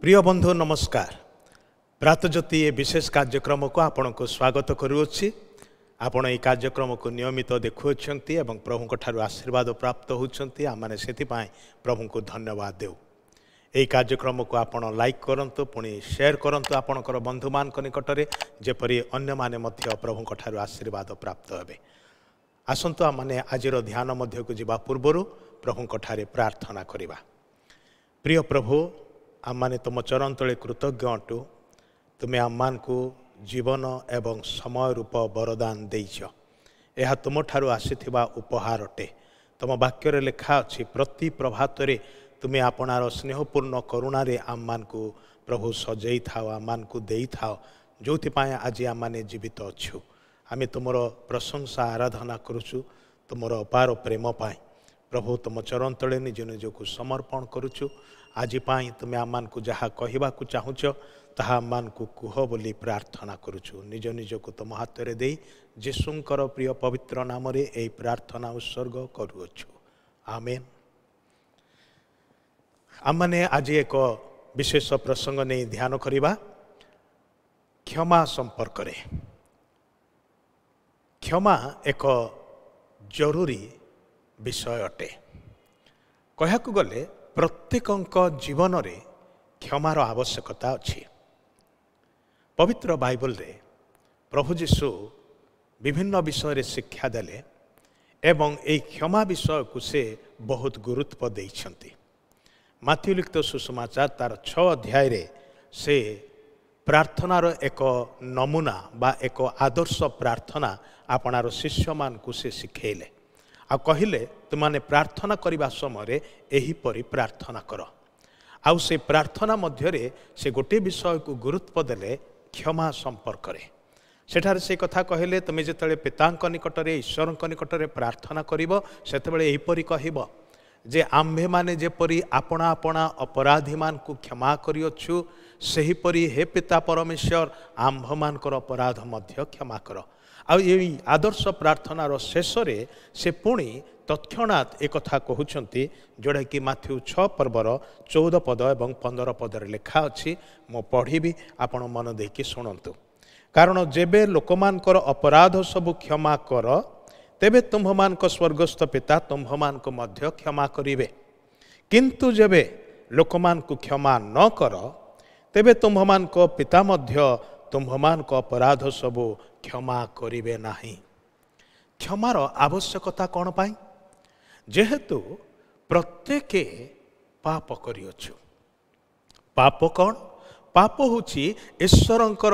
प्रिय बंधु नमस्कार। प्रातज्योति ए विशेष कार्यक्रम को आपण को स्वागत करुच्ची। आपण ये कार्यक्रम को नियमित देखुंट और प्रभु ठारू आशीर्वाद प्राप्त होती आमने से प्रभु को धन्यवाद देव। यही कार्यक्रम को आपण लाइक करंतु पुणी शेयर करंतु आपणकर बंधु मान निकटरे जेपरी अन्य माने मध्य प्रभु ठारू आशीर्वाद प्राप्त हेबे। आसंतु आमने आजिर ध्यान मध्य को जीवा पूर्व प्रभु ठारे प्रार्थना करिबा। प्रिय प्रभु आमने तुम चरण तले कृतज्ञ अटु। तुम्हें आम को जीवन एवं समय रूप वरदान देइछ। यह तुम ठारू आसीथिबा उपहार अटे। तुम वाक्य लेखा अच्छी प्रति प्रभात तुम्हें आपणार स्नेहपूर्ण करुणारे आम को प्रभु सजई थाओ आम को देई थाओ जो आज आम मैंने जीवित अच्छु। आम तुमर प्रशंसा आराधना करुचु तुमर अपार प्रेम पाई। प्रभु तुम चरण तले निज निजक समर्पण करुचु। आज तुम्हें आम को जहाँ कहवा चाहूच ताहा आम को कुह बोली प्रार्थना करुचु। निज निजक तुम हाथ में दे जीशुंकर प्रिय पवित्र नाम रे यही प्रार्थना उत्सर्ग करुअछु। आमेन। आमने आज एक विशेष प्रसंग नहीं ध्यान करिबा। क्षमा संपर्क रे। क्षमा एक जरूरी विषय अटे। कहकु गले प्रत्येक जीवन रे क्षमार आवश्यकता अच्छी। पवित्र बाइबल रे प्रभु जीशु विभिन्न विषय रे शिक्षा देले एवं एक क्षमा विषय को से बहुत गुरुत्व देइछंती। माथ्यू लिखित सुसमाचार तार 6 अध्याय रे से प्रार्थनार एक नमूना बा एक आदर्श प्रार्थना आपणार शिष्य मान को से शिखेले आ कहिले तुमाने प्रार्थना करिबा समय एही परि प्रार्थना कर। आउ से प्रार्थना मध्य से गोटे विषय को गुरुत्व देले क्षमा संपर्क रे। सेठारे से कथा कहले तुम जिते पिता निकटरे ईश्वर निकटरे प्रार्थना करिबो सेतेबेले एहीपरि कहिबो जे आम्भे माने जेपरि आपणा आपणा अपराधी मान को क्षमा करियछु सेहीपरि हे पिता परमेश्वर आम्भ मानकर अपराध मध्य क्षमा कर। आई आदर्श प्रार्थनार शेष से पुणी तत्क्षणात एक कथा कहउछंती जोड़ा कि माथ्यू 6 पर्वर 14 पद एवं 15 पदर लेखा अच्छी। मो पढ़ी आपण मन देकी शुणु। कारण जेबे लोकमानकर अपराध सबु क्षमा कर तेबे तुम्भमानक स्वर्गस्थ पिता तुम्भमानक मध्य क्षमा करिवे। किंतु जेबे लोकमान को क्षमा न कर तेबे तुम्भमानक पिता मध्य तुम्भमानक अपराध सबु क्षमा करिवे नाही। क्षमार आवश्यकता कौन पाई? जेहेतु प्रत्येके पाप करियछु। पाप कौन? पाप होची ईश्वरंकर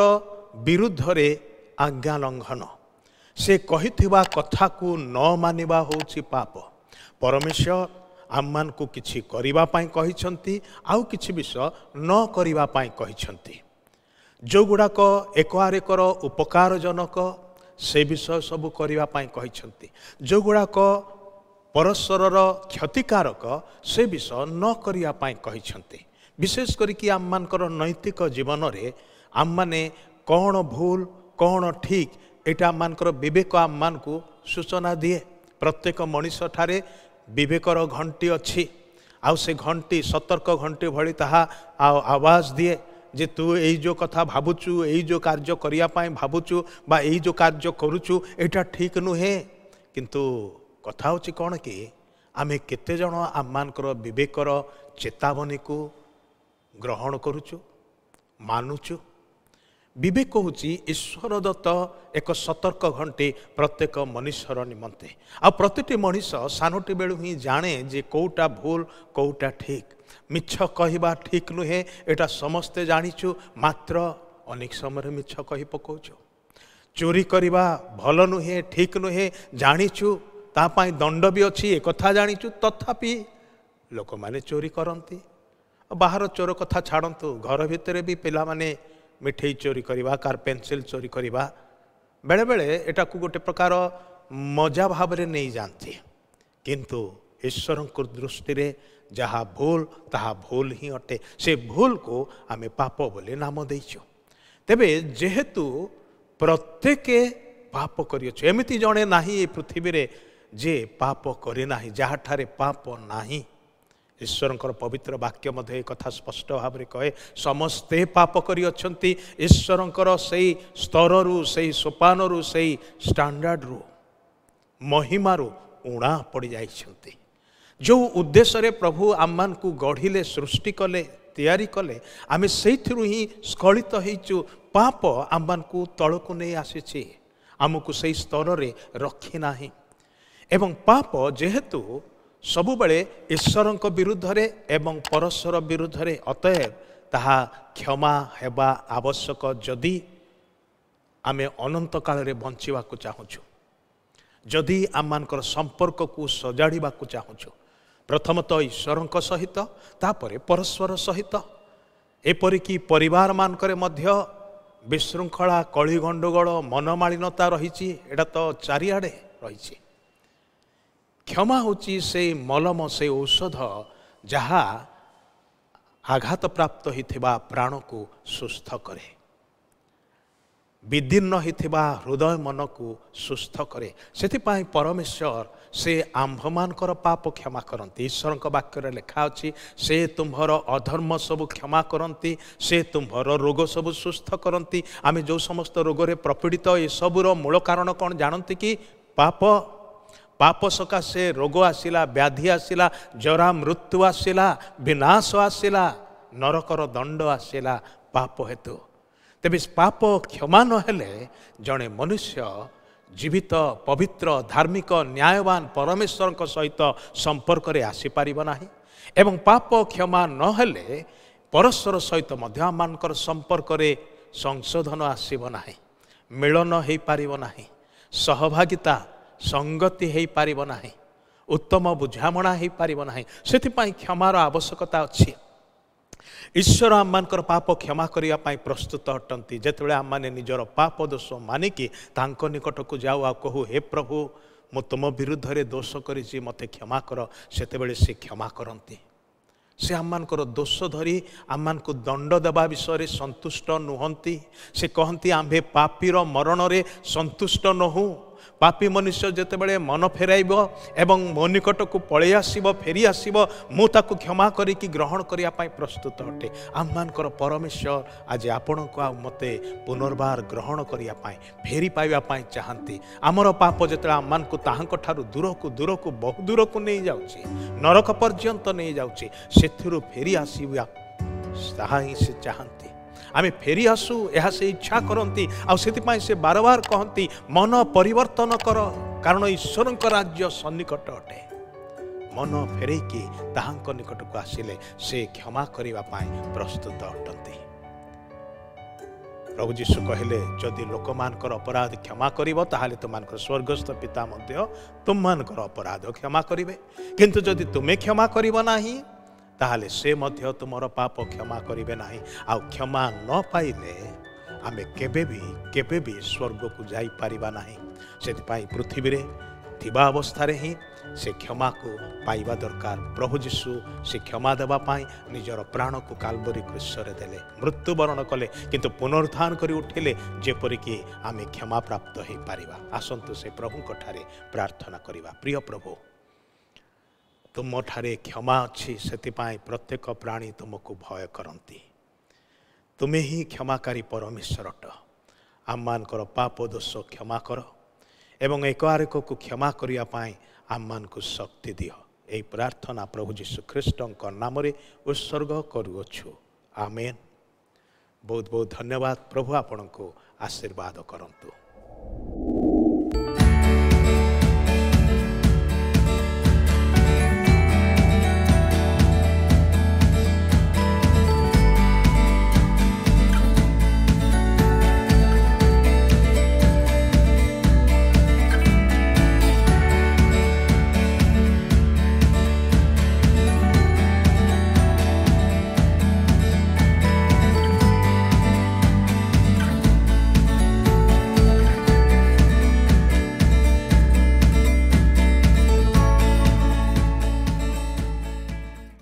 विरुद्ध रे आज्ञा लंघन। से कहिथिबा कथा को न मानिबा होची पाप। परमेश्वर आम्मान को किछि करिबा पाई कहिछंती आउ किछि विषय न करिबा पाई कहिछंती। जो गुड़ाक एक आरेकर उपकार जनक से विषय सबू करिबा पाई कहिछंती। जो गुड़ाक परस्परर क्षतिकारक से विषय न करिया पाई कहिछंती। विशेष करिकी आम मानकर नैतिक जीवन रे आम माने कौन भूल कौन ठीक एटा आम मानकर विवेक आम मान को सूचना दिए। प्रत्येक मनीष ठारे विवेकर घंटी अच्छी। आउ से घंटी सतर्क घंटी भली ताहा आवाज दिए जे तू यही जो कथा भावुचु यही जो कार्य करिया पाई भावुचु बा यही जो कार्य करुचु एटा ठीक नुहे। किंतु कथा होची कौन कि आमे केते जण आमानकर विवेकर चेतावनी को ग्रहण करुचु मानुचु। विवेक होची ईश्वर दत्त एक सतर्क घंटी प्रत्येक मनुष्यर निमंते। आ प्रतिटी मनीष सानोटी बेलू ही जाने जे कोउटा भूल कोउटा ठीक। मिछ कहवा ठीक नुहे एटा समस्ते जानिचु मात्र अनेक समय मिछ कही पकाउछु। चोरी करवा भल नुहे ठीक नुहे जानिचु तापाई दंड भी अच्छी एक कथा जानिचु तथापि लोक माने चोरी करती। बाहर चोर कथा छाड़तु घर भितर भी पिला माने मिठेई चोरी करवा कार पेंसिल चोरी करवा बेले बेले एटा को गोटे प्रकार मजा भाव रे नहीं जानती। किंतु ईश्वर दृष्टि रे जहाँ भूल ताहा भूल ही अटे। से भूल को आमे पाप बोले नाम देइछु। तेबे जेहेतु प्रत्येके पाप करियछु एमिति जणे नाही ए पृथ्वी रे जे पाप करे नाही जहाँ ठारे पाप नाही। ईश्वर पवित्र वाक्य मध्य एक कथा स्पष्ट भाव में कहे समस्ते पाप करिअछंती ईश्वर से स्तर रु से सोपान रु से स्टैंडर्ड रु महिमारू उणा पड़ जाइछंती। जो उद्देश्य रे प्रभु आम को गढ़िले सृष्टि कले तैयारी कले आमे सेइथिरु ही स्खलित होइचु। पाप आम को तलकु नहीं आसीछि आमको से स्तर रे रखी नाही एवं पाप जेहेतु सबुबले ईश्वर विरुद्ध रे एवं परस्पर विरुद्ध रे अतएव ताहा क्षमा हेबा आवश्यक। जदि आमे अनंत काल रे बंचिबा को चाहूछु जदि आममानकर संपर्क को सजाड़िबा को चाहूछु प्रथमतः ईश्वर सहित तापरे परस्पर सहित एपरिकी परिवार मानकरे मध्य विशृंखला कली गंडगोल मनमालिनता रही एटा तो चारिआडे रही। क्षमा होची से मलम से औषध जहा आघात प्राप्त होइथिबा प्राण को सुस्थ करे विदीर्ण होइथिबा हृदय मन को सुस्थ करे। सेथिपाई परमेश्वर से आम्भमानकर पाप क्षमा करती। ईश्वर वाक्य लेखा अच्छी से तुम्हर अधर्म सबू क्षमा करती से तुम्हर रोग सबू सुस्थ करती। आमे जो समस्त रोगरे प्रपीड़ित ये सबूर मूल कारण कौन जानती कि पाप पाप सकाशे रोग आसिला व्याधि आसिला जरा मृत्यु आसिला विनाश आसिला नरकर दंड आसिला पाप हेतु। तेबे पाप क्षमा नहेले जड़े मनुष्य जीवित पवित्र धार्मिक न्यायवान परमेश्वर सहित संपर्क रे आसीपार नाही एवं पाप क्षमा नहेले परस्पर सहित मध्यमानकर संपर्क रे संशोधन आसीब नाही मिलन हो पार नाही सहभागिता संगति हो पार नाही उत्तम बुझामणा हो पार नाही। सेथिपाई क्षमार आवश्यकता अच्छी। ईश्वर आममानकर पाप क्षमा करने प्रस्तुत अटंती। जेतेबेले आम माने निजर पाप दोष मानिकी तांको निकट को जाऊ आ कहू हे प्रभु मु तुम विरुद्ध रे दोष करिछि मते क्षमा कर सेतेबेले से क्षमा करती। से आममानकर दोष धरी आममान को दंड देवा विषय रे संतुष्ट नुहंती। से कहती आम्भे पापीर मरण रे संतुष्ट नहु। पापी मनुष्य जेतेबेले मन फेराइब एवं मो निकट को पलि आसिब फेरी आसिब मु ताकु क्षमा करिकी ग्रहण करिया पाई प्रस्तुत अटे। आममानकर परमेश्वर आज आपण को आ मते पुनर्बार ग्रहण करिया पाई फेरी पाइबा पाई चाहंती। आमर पाप जेतेबेले आममान को ताहांक ठारु दूर को बहु दूर को नहीं जाउची नरक पर्यंत नहीं जाउची सेथिरु फेरी आसिबा ताहा ही से चाहंती। आमे फेरी आसू यह से इच्छा करती आउ से बार बार कहती मन परिवर्तन कर कारण ईश्वर राज्य सन्निकट अटे। मन फेरेकी ताहांक निकट को आसिले से क्षमा करने प्रस्तुत अटंती। प्रभु जीशु कहले जदि लोक मानकर अपराध क्षमा करिवो ताहाले तुममानकर स्वर्गस्थ पिता मध्य तुममानकर अपराध क्षमा करिवे किंतु जदि तुमे क्षमा करिवो नाही ताहले से मध्य तुमर पाप क्षमा करिवे नाही। आ क्षमा न पाइले आमे केबे भी स्वर्ग को जाई पारिबा नाही। सेतिपाई पृथ्वी रे थिबा अवस्था रे ही से क्षमा को पाइबा दरकार। प्रभु जीशु से क्षमा देवा पाई निजर प्राण को काल्वरी क्रूस रे देले मृत्युवरण कले किंतु पुनरुत्थान करी उठिले जेपरिकी आमे क्षमा प्राप्त हो पारिबा। आसंतु से प्रभु को ठारे प्रार्थना करिबा। प्रिय प्रभु तुम ठारे क्षमा अच्छी सेतिपाई प्रत्येक प्राणी तुमको भय करती। तुम्हें ही क्षमाकारी परमेश्वर अट। आममानकर पाप दोष क्षमा कर एवं एक आरेक को क्षमा करने आममान को शक्ति दियो। यही प्रार्थना प्रभु जीशु ख्रीष्ट नाम उत्सर्ग करुअछु। आमेन। बहुत बहुत धन्यवाद। प्रभु आपण को आशीर्वाद करंतु।